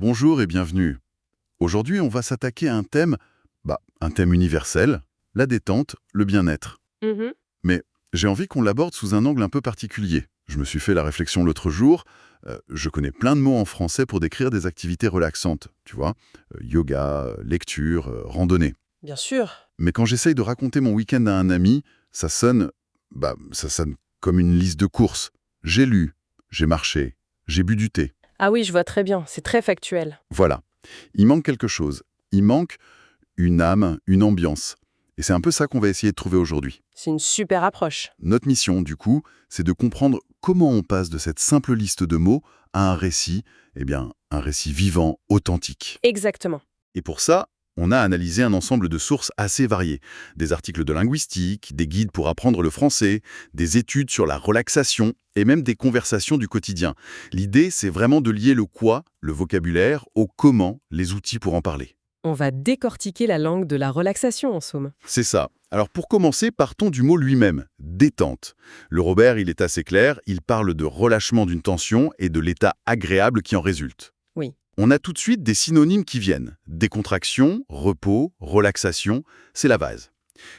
Bonjour et bienvenue. Aujourd'hui, on va s'attaquer à un thème universel, la détente, le bien-être. Mhm. Mais j'ai envie qu'on l'aborde sous un angle un peu particulier. Je me suis fait la réflexion l'autre jour, je connais plein de mots en français pour décrire des activités relaxantes, tu vois, yoga, lecture, randonnée. Bien sûr. Mais quand j'essaye de raconter mon week-end à un ami, ça sonne comme une liste de courses. J'ai lu, j'ai marché, j'ai bu du thé. Ah oui, je vois très bien, c'est très factuel. Voilà. Il manque quelque chose. Il manque une âme, une ambiance. Et c'est un peu ça qu'on va essayer de trouver aujourd'hui. C'est une super approche. Notre mission, du coup, c'est de comprendre comment on passe de cette simple liste de mots à un récit, un récit vivant, authentique. Exactement. Et pour ça, on a analysé un ensemble de sources assez variées. Des articles de linguistique, des guides pour apprendre le français, des études sur la relaxation et même des conversations du quotidien. L'idée, c'est vraiment de lier le quoi, le vocabulaire, au comment, les outils pour en parler. On va décortiquer la langue de la relaxation, en somme. C'est ça. Alors pour commencer, partons du mot lui-même, détente. Le Robert, il est assez clair, il parle de relâchement d'une tension et de l'état agréable qui en résulte. Oui. On a tout de suite des synonymes qui viennent. Décontraction, repos, relaxation, c'est la base.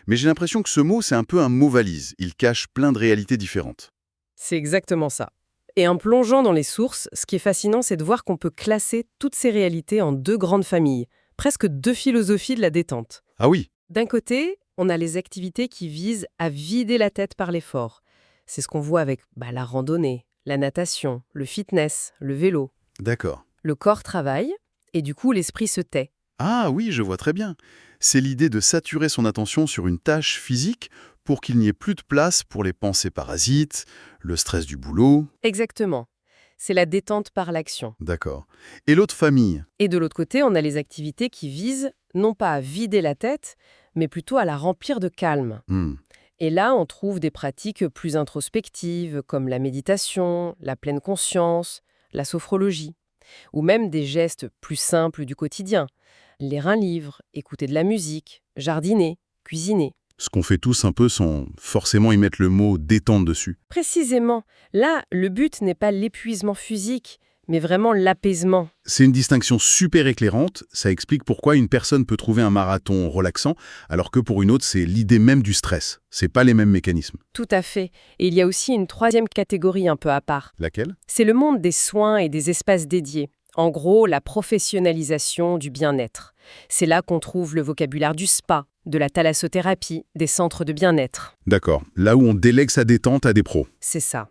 Mais j'ai l'impression que ce mot, c'est un peu un mot valise. Il cache plein de réalités différentes. C'est exactement ça. Et en plongeant dans les sources, ce qui est fascinant, c'est de voir qu'on peut classer toutes ces réalités en deux grandes familles, presque deux philosophies de la détente. Ah oui, D'un côté, on a les activités qui visent à vider la tête par l'effort. C'est ce qu'on voit avec la randonnée, la natation, le fitness, le vélo. d'accord. Le corps travaille, et du coup l'esprit se tait. Ah oui, je vois très bien. C'est l'idée de saturer son attention sur une tâche physique pour qu'il n'y ait plus de place pour les pensées parasites, le stress du boulot. Exactement. C'est la détente par l'action. D'accord. Et l'autre famille? Et de l'autre côté, on a les activités qui visent non pas à vider la tête, mais plutôt à la remplir de calme. Hmm, Et là, on trouve des pratiques plus introspectives, comme la méditation, la pleine conscience, la sophrologie, ou même des gestes plus simples du quotidien. Lire un livre, écouter de la musique, jardiner, cuisiner. Ce qu'on fait tous un peu sans forcément y mettre le mot détente dessus. Précisément, là, le but n'est pas l'épuisement physique, mais vraiment l'apaisement. C'est une distinction super éclairante, ça explique pourquoi une personne peut trouver un marathon relaxant, alors que pour une autre, c'est l'idée même du stress. C'est pas les mêmes mécanismes. Tout à fait. Et il y a aussi une troisième catégorie un peu à part. Laquelle? C'est le monde des soins et des espaces dédiés. En gros, la professionnalisation du bien-être. C'est là qu'on trouve le vocabulaire du spa, de la thalassothérapie, des centres de bien-être. D'accord, là où on délègue sa détente à des pros. C'est ça.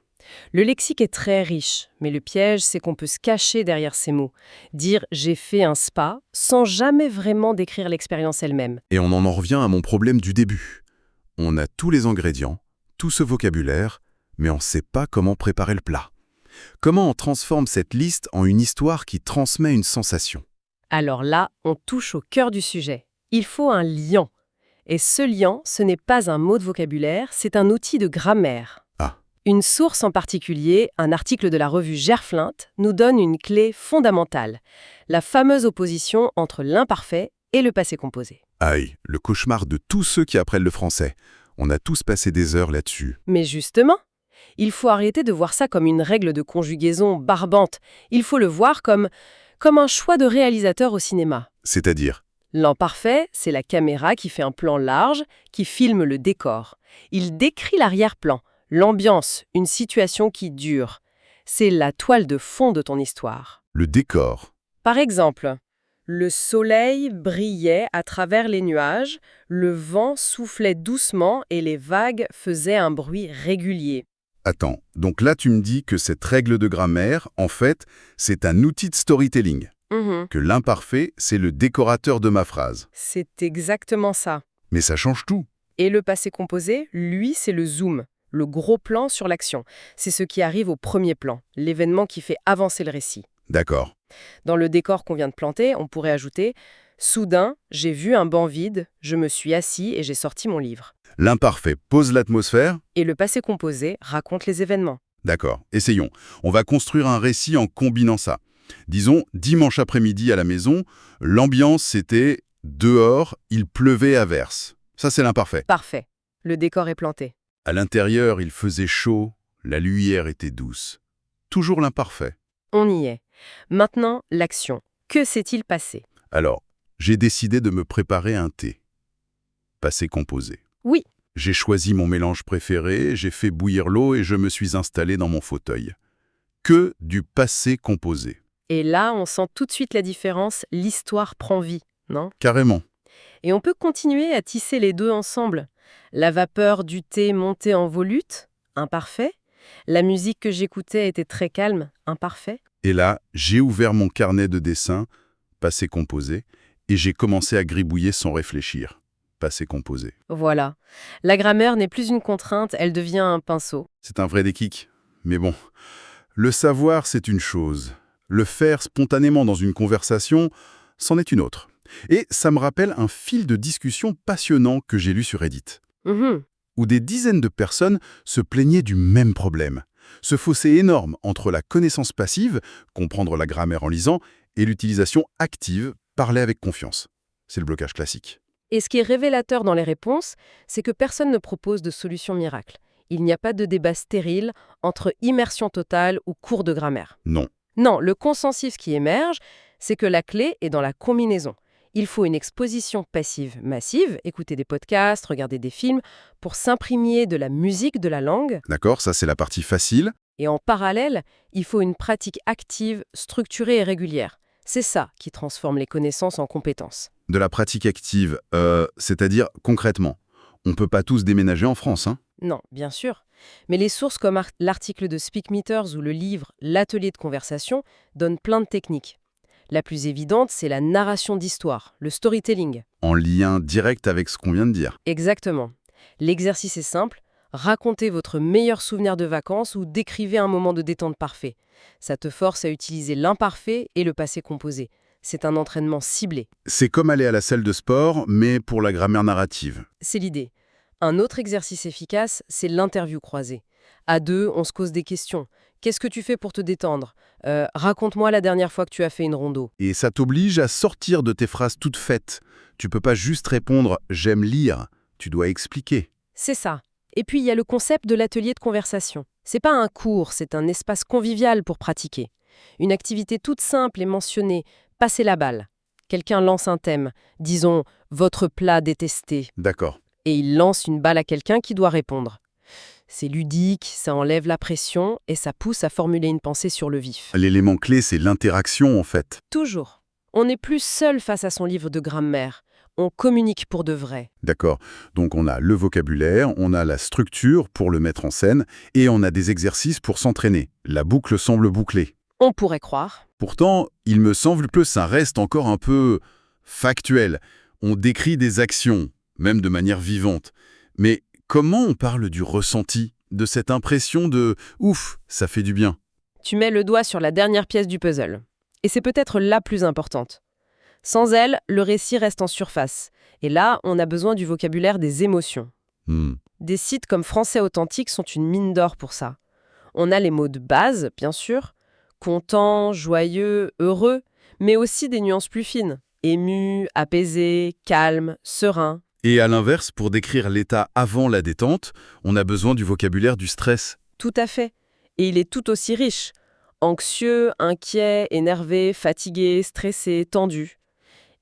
Le lexique est très riche, mais le piège, c'est qu'on peut se cacher derrière ces mots. Dire « j'ai fait un spa » sans jamais vraiment décrire l'expérience elle-même. Et on en revient à mon problème du début. On a tous les ingrédients, tout ce vocabulaire, mais on ne sait pas comment préparer le plat. Comment on transforme cette liste en une histoire qui transmet une sensation? Alors là, on touche au cœur du sujet. Il faut un liant. Et ce liant, ce n'est pas un mot de vocabulaire, c'est un outil de grammaire. Ah. Une source en particulier, un article de la revue Gerflint, nous donne une clé fondamentale, la fameuse opposition entre l'imparfait et le passé composé. Aïe, le cauchemar de tous ceux qui apprennent le français. On a tous passé des heures là-dessus. Mais justement, il faut arrêter de voir ça comme une règle de conjugaison barbante. Il faut le voir comme un choix de réalisateur au cinéma. C'est-à-dire? L'imparfait, c'est la caméra qui fait un plan large, qui filme le décor. Il décrit l'arrière-plan, l'ambiance, une situation qui dure. C'est la toile de fond de ton histoire. Le décor. Par exemple, le soleil brillait à travers les nuages, le vent soufflait doucement et les vagues faisaient un bruit régulier. Attends, donc là tu me dis que cette règle de grammaire, en fait, c'est un outil de storytelling. Que l'imparfait, c'est le décorateur de ma phrase. C'est exactement ça. Mais ça change tout. Et le passé composé, lui, c'est le zoom, le gros plan sur l'action. C'est ce qui arrive au premier plan, l'événement qui fait avancer le récit. D'accord. Dans le décor qu'on vient de planter, on pourrait ajouter « Soudain, j'ai vu un banc vide, je me suis assis et j'ai sorti mon livre. L'imparfait pose l'atmosphère. » Et le passé composé raconte les événements. D'accord, essayons. On va construire un récit en combinant ça. Disons, dimanche après-midi à la maison, l'ambiance c'était dehors, il pleuvait à verse. Ça c'est l'imparfait. Parfait. Le décor est planté. À l'intérieur, il faisait chaud, la lumière était douce. Toujours l'imparfait. On y est. Maintenant, l'action. Que s'est-il passé? Alors, j'ai décidé de me préparer un thé. Passé composé. Oui, J'ai choisi mon mélange préféré, j'ai fait bouillir l'eau et je me suis installé dans mon fauteuil. Que du passé composé. et là, on sent tout de suite la différence, l'histoire prend vie, non? Carrément. Et on peut continuer à tisser les deux ensemble. La vapeur du thé montait en volute, imparfait. La musique que j'écoutais était très calme, imparfait. Et là, j'ai ouvert mon carnet de dessin, passé composé, et j'ai commencé à gribouiller sans réfléchir. Passé composé. Voilà. La grammaire n'est plus une contrainte, elle devient un pinceau. C'est un vrai déclic. Mais bon, le savoir, c'est une chose. Le faire spontanément dans une conversation, c'en est une autre. Et ça me rappelle un fil de discussion passionnant que j'ai lu sur Reddit, Mhm. où des dizaines de personnes se plaignaient du même problème. Ce fossé énorme entre la connaissance passive, comprendre la grammaire en lisant, et l'utilisation active, parler avec confiance. C'est le blocage classique. Et ce qui est révélateur dans les réponses, c'est que personne ne propose de solution miracle. Il n'y a pas de débat stérile entre immersion totale ou cours de grammaire. Non. Non, le consensus qui émerge, c'est que la clé est dans la combinaison. Il faut une exposition passive massive, écouter des podcasts, regarder des films, pour s'imprégner de la musique de la langue. D'accord, ça c'est la partie facile. Et en parallèle, il faut une pratique active, structurée et régulière. C'est ça qui transforme les connaissances en compétences. De la pratique active, c'est-à-dire concrètement. On peut pas tous déménager en France, hein. Non, bien sûr. Mais les sources comme l'article de Speakmeters ou le livre L'atelier de conversation donnent plein de techniques. La plus évidente, c'est la narration d'histoire, le storytelling. En lien direct avec ce qu'on vient de dire. Exactement. L'exercice est simple. Racontez votre meilleur souvenir de vacances ou décrivez un moment de détente parfait. Ça te force à utiliser l'imparfait et le passé composé. C'est un entraînement ciblé. C'est comme aller à la salle de sport, mais pour la grammaire narrative. C'est l'idée. Un autre exercice efficace, c'est l'interview croisée. À deux, on se cause des questions. Qu'est-ce que tu fais pour te détendre? Raconte-moi la dernière fois que tu as fait une rando. Et ça t'oblige à sortir de tes phrases toutes faites. Tu peux pas juste répondre « j'aime lire », tu dois expliquer. C'est ça. Et puis, il y a le concept de l'atelier de conversation. C'est pas un cours, c'est un espace convivial pour pratiquer. Une activité toute simple est mentionnée. Passez la balle. Quelqu'un lance un thème. Disons « votre plat détesté ». D'accord. Et il lance une balle à quelqu'un qui doit répondre. C'est ludique, ça enlève la pression et ça pousse à formuler une pensée sur le vif. L'élément clé, c'est l'interaction en fait. Toujours. On n'est plus seul face à son livre de grammaire. On communique pour de vrai. D'accord. Donc on a le vocabulaire, on a la structure pour le mettre en scène, et on a des exercices pour s'entraîner. La boucle semble bouclée. On pourrait croire. Pourtant, il me semble que ça reste encore un peu factuel. On décrit des actions, même de manière vivante. Mais comment on parle du ressenti, de cette impression de « ouf, ça fait du bien ». Tu mets le doigt sur la dernière pièce du puzzle. Et c'est peut-être la plus importante. Sans elle, le récit reste en surface. Et là, on a besoin du vocabulaire des émotions. Des sites comme Français Authentique sont une mine d'or pour ça. On a les mots de base, bien sûr, content, joyeux, heureux, mais aussi des nuances plus fines. Ému, apaisé, calme, serein. Et à l'inverse, pour décrire l'état avant la détente, on a besoin du vocabulaire du stress. Tout à fait. Et il est tout aussi riche. Anxieux, inquiet, énervé, fatigué, stressé, tendu.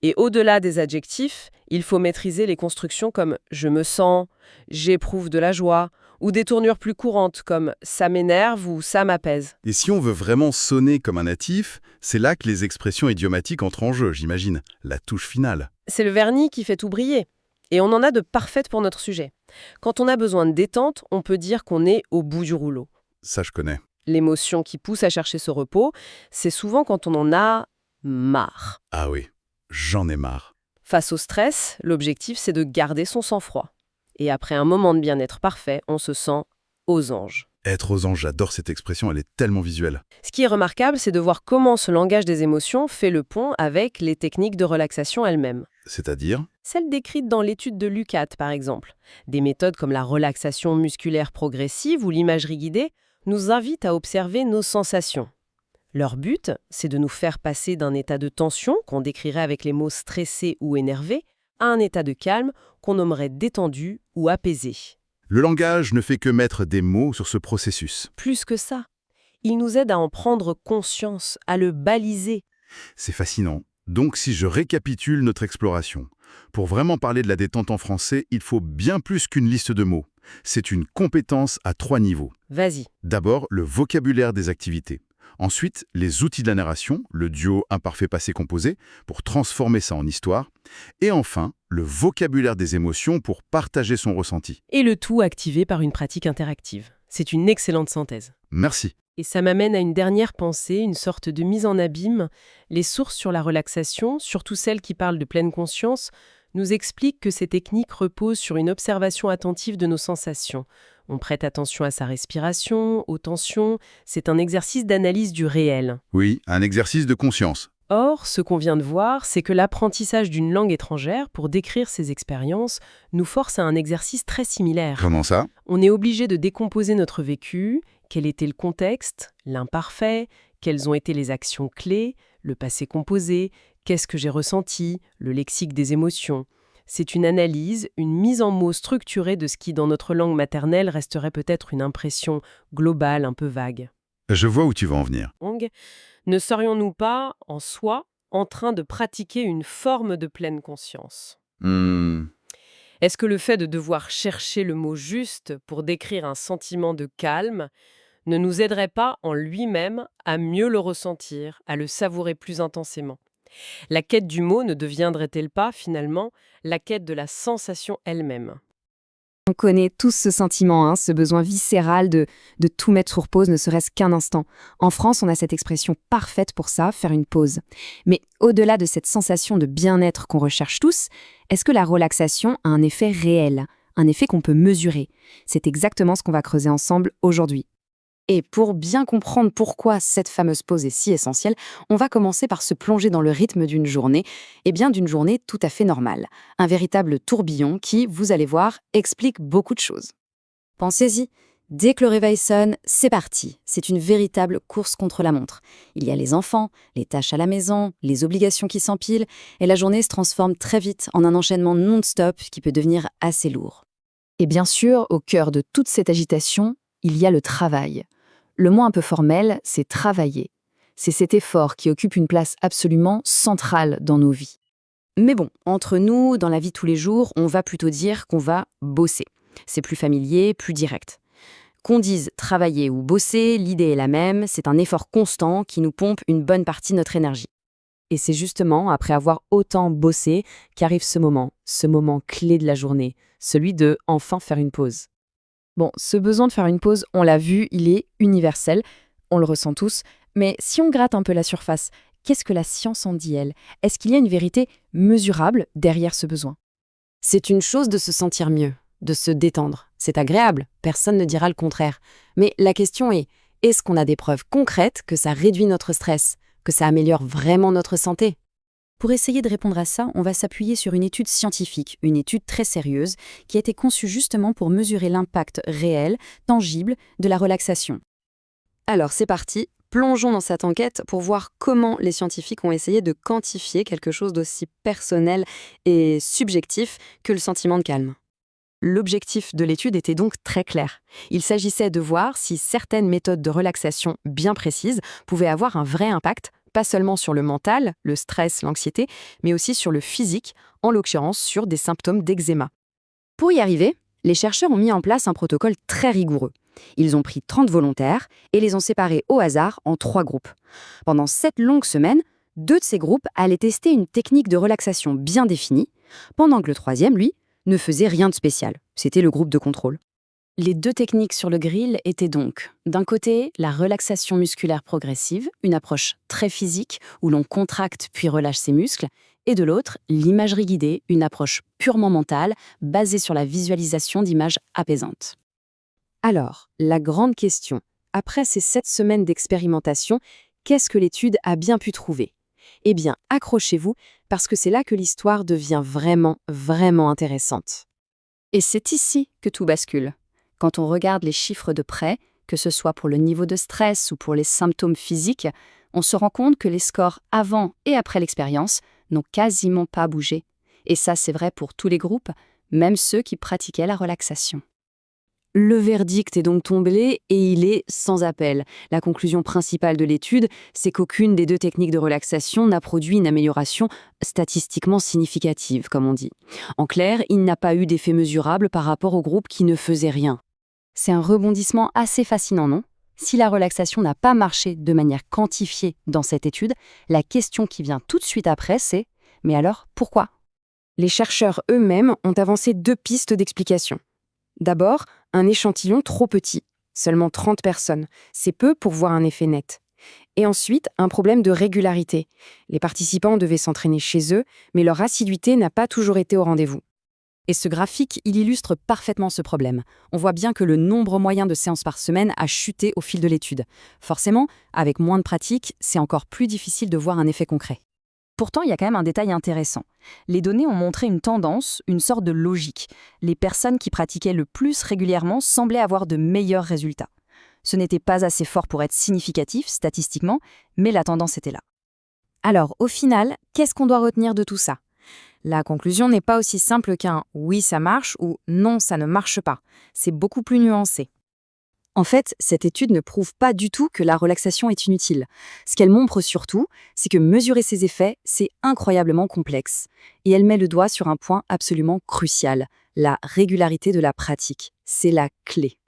Et au-delà des adjectifs, il faut maîtriser les constructions comme « je me sens »,« j'éprouve de la joie » ou des tournures plus courantes comme « ça m'énerve » ou « ça m'apaise ». Et si on veut vraiment sonner comme un natif, c'est là que les expressions idiomatiques entrent en jeu, j'imagine. La touche finale. C'est le vernis qui fait tout briller. Et on en a de parfaites pour notre sujet. Quand on a besoin de détente, on peut dire qu'on est au bout du rouleau. Ça, je connais. L'émotion qui pousse à chercher ce repos, c'est souvent quand on en a marre. Ah oui, j'en ai marre. Face au stress, l'objectif, c'est de garder son sang-froid. Et après un moment de bien-être parfait, on se sent aux anges. Être aux anges, j'adore cette expression, elle est tellement visuelle. Ce qui est remarquable, c'est de voir comment ce langage des émotions fait le pont avec les techniques de relaxation elles-mêmes. C'est-à-dire? Celles décrites dans l'étude de Lukács, par exemple. Des méthodes comme la relaxation musculaire progressive ou l'imagerie guidée nous invitent à observer nos sensations. Leur but, c'est de nous faire passer d'un état de tension, qu'on décrirait avec les mots stressé ou énervé, à un état de calme qu'on nommerait détendu ou apaisé. Le langage ne fait que mettre des mots sur ce processus. Plus que ça, il nous aide à en prendre conscience, à le baliser. C'est fascinant. Donc, si je récapitule notre exploration, pour vraiment parler de la détente en français, il faut bien plus qu'une liste de mots. C'est une compétence à 3 niveaux. Vas-y. D'abord, le vocabulaire des activités. Ensuite, les outils de la narration, le duo imparfait passé composé, pour transformer ça en histoire. Et enfin, le vocabulaire des émotions pour partager son ressenti. Et le tout activé par une pratique interactive. C'est une excellente synthèse. Merci. Et ça m'amène à une dernière pensée, une sorte de mise en abîme. Les sources sur la relaxation, surtout celles qui parlent de pleine conscience, nous expliquent que ces techniques reposent sur une observation attentive de nos sensations. On prête attention à sa respiration, aux tensions. C'est un exercice d'analyse du réel. Oui, un exercice de conscience. Or, ce qu'on vient de voir, c'est que l'apprentissage d'une langue étrangère pour décrire ces expériences nous force à un exercice très similaire. Comment ça? On est obligé de décomposer notre vécu, quel était le contexte, l'imparfait, quelles ont été les actions clés, le passé composé, qu'est-ce que j'ai ressenti, le lexique des émotions. C'est une analyse, une mise en mots structurée de ce qui, dans notre langue maternelle, resterait peut-être une impression globale un peu vague. Je vois où tu vas en venir. Ne serions-nous pas, en soi, en train de pratiquer une forme de pleine conscience? Est-ce que le fait de devoir chercher le mot juste pour décrire un sentiment de calme ne nous aiderait pas en lui-même à mieux le ressentir, à le savourer plus intensément? La quête du mot ne deviendrait-elle pas, finalement, la quête de la sensation elle-même? On connaît tous ce sentiment, ce besoin viscéral de tout mettre sur pause, ne serait-ce qu'un instant. En France, on a cette expression parfaite pour ça, faire une pause. Mais au-delà de cette sensation de bien-être qu'on recherche tous, est-ce que la relaxation a un effet réel, un effet qu'on peut mesurer? C'est exactement ce qu'on va creuser ensemble aujourd'hui. Et pour bien comprendre pourquoi cette fameuse pause est si essentielle, on va commencer par se plonger dans le rythme d'une journée, et bien d'une journée tout à fait normale. Un véritable tourbillon qui, vous allez voir, explique beaucoup de choses. Pensez-y, dès que le réveil sonne, c'est parti. C'est une véritable course contre la montre. Il y a les enfants, les tâches à la maison, les obligations qui s'empilent, et la journée se transforme très vite en un enchaînement non-stop qui peut devenir assez lourd. Et bien sûr, au cœur de toute cette agitation, il y a le travail. Le mot un peu formel, c'est travailler. C'est cet effort qui occupe une place absolument centrale dans nos vies. Mais bon, entre nous, dans la vie de tous les jours, on va plutôt dire qu'on va bosser. C'est plus familier, plus direct. Qu'on dise travailler ou bosser, l'idée est la même, c'est un effort constant qui nous pompe une bonne partie de notre énergie. Et c'est justement après avoir autant bossé qu'arrive ce moment clé de la journée, celui de enfin faire une pause. Bon, ce besoin de faire une pause, on l'a vu, il est universel, on le ressent tous, mais si on gratte un peu la surface, qu'est-ce que la science en dit, elle? Est-ce qu'il y a une vérité mesurable derrière ce besoin? C'est une chose de se sentir mieux, de se détendre. C'est agréable, personne ne dira le contraire. Mais la question est, est-ce qu'on a des preuves concrètes que ça réduit notre stress, que ça améliore vraiment notre santé? Pour essayer de répondre à ça, on va s'appuyer sur une étude scientifique, une étude très sérieuse, qui a été conçue justement pour mesurer l'impact réel, tangible, de la relaxation. Alors c'est parti, plongeons dans cette enquête pour voir comment les scientifiques ont essayé de quantifier quelque chose d'aussi personnel et subjectif que le sentiment de calme. L'objectif de l'étude était donc très clair. Il s'agissait de voir si certaines méthodes de relaxation bien précises pouvaient avoir un vrai impact, pas seulement sur le mental, le stress, l'anxiété, mais aussi sur le physique, en l'occurrence sur des symptômes d'eczéma. Pour y arriver, les chercheurs ont mis en place un protocole très rigoureux. Ils ont pris 30 volontaires et les ont séparés au hasard en 3 groupes. Pendant 7 longues semaines, 2 de ces groupes allaient tester une technique de relaxation bien définie, pendant que le 3e, lui, ne faisait rien de spécial. C'était le groupe de contrôle. Les 2 techniques sur le grill étaient donc, d'un côté, la relaxation musculaire progressive, une approche très physique où l'on contracte puis relâche ses muscles, et de l'autre, l'imagerie guidée, une approche purement mentale, basée sur la visualisation d'images apaisantes. Alors, la grande question, après ces 7 semaines d'expérimentation, qu'est-ce que l'étude a bien pu trouver? Eh bien, accrochez-vous, parce que c'est là que l'histoire devient vraiment, vraiment intéressante. Et c'est ici que tout bascule. Quand on regarde les chiffres de près, que ce soit pour le niveau de stress ou pour les symptômes physiques, on se rend compte que les scores avant et après l'expérience n'ont quasiment pas bougé. Et ça, c'est vrai pour tous les groupes, même ceux qui pratiquaient la relaxation. Le verdict est donc tombé et il est sans appel. La conclusion principale de l'étude, c'est qu'aucune des deux techniques de relaxation n'a produit une amélioration statistiquement significative, comme on dit. En clair, il n'a pas eu d'effet mesurable par rapport au groupe qui ne faisait rien. C'est un rebondissement assez fascinant, non ? Si la relaxation n'a pas marché de manière quantifiée dans cette étude, la question qui vient tout de suite après, c'est « mais alors, pourquoi ?» Les chercheurs eux-mêmes ont avancé 2 pistes d'explication. D'abord, un échantillon trop petit, seulement 30 personnes. C'est peu pour voir un effet net. Et ensuite, un problème de régularité. Les participants devaient s'entraîner chez eux, mais leur assiduité n'a pas toujours été au rendez-vous. Et ce graphique, il illustre parfaitement ce problème. On voit bien que le nombre moyen de séances par semaine a chuté au fil de l'étude. Forcément, avec moins de pratique, c'est encore plus difficile de voir un effet concret. Pourtant, il y a quand même un détail intéressant. Les données ont montré une tendance, une sorte de logique. Les personnes qui pratiquaient le plus régulièrement semblaient avoir de meilleurs résultats. Ce n'était pas assez fort pour être significatif statistiquement, mais la tendance était là. Alors, au final, qu'est-ce qu'on doit retenir de tout ça ? La conclusion n'est pas aussi simple qu'un « oui, ça marche » ou « non, ça ne marche pas ». C'est beaucoup plus nuancé. En fait, cette étude ne prouve pas du tout que la relaxation est inutile. Ce qu'elle montre surtout, c'est que mesurer ses effets, c'est incroyablement complexe. Et elle met le doigt sur un point absolument crucial, la régularité de la pratique. C'est la clé.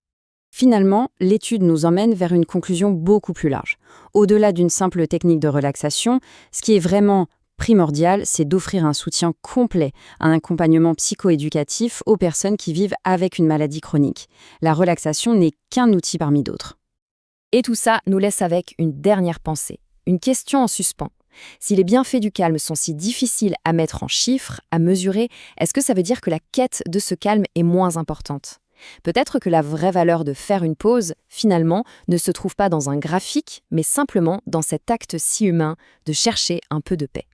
Finalement, l'étude nous emmène vers une conclusion beaucoup plus large. Au-delà d'une simple technique de relaxation, ce qui est vraiment primordial, c'est d'offrir un soutien complet, un accompagnement psychoéducatif aux personnes qui vivent avec une maladie chronique. La relaxation n'est qu'un outil parmi d'autres. Et tout ça nous laisse avec une dernière pensée, une question en suspens. Si les bienfaits du calme sont si difficiles à mettre en chiffres, à mesurer, est-ce que ça veut dire que la quête de ce calme est moins importante ? Peut-être que la vraie valeur de faire une pause, finalement, ne se trouve pas dans un graphique, mais simplement dans cet acte si humain de chercher un peu de paix.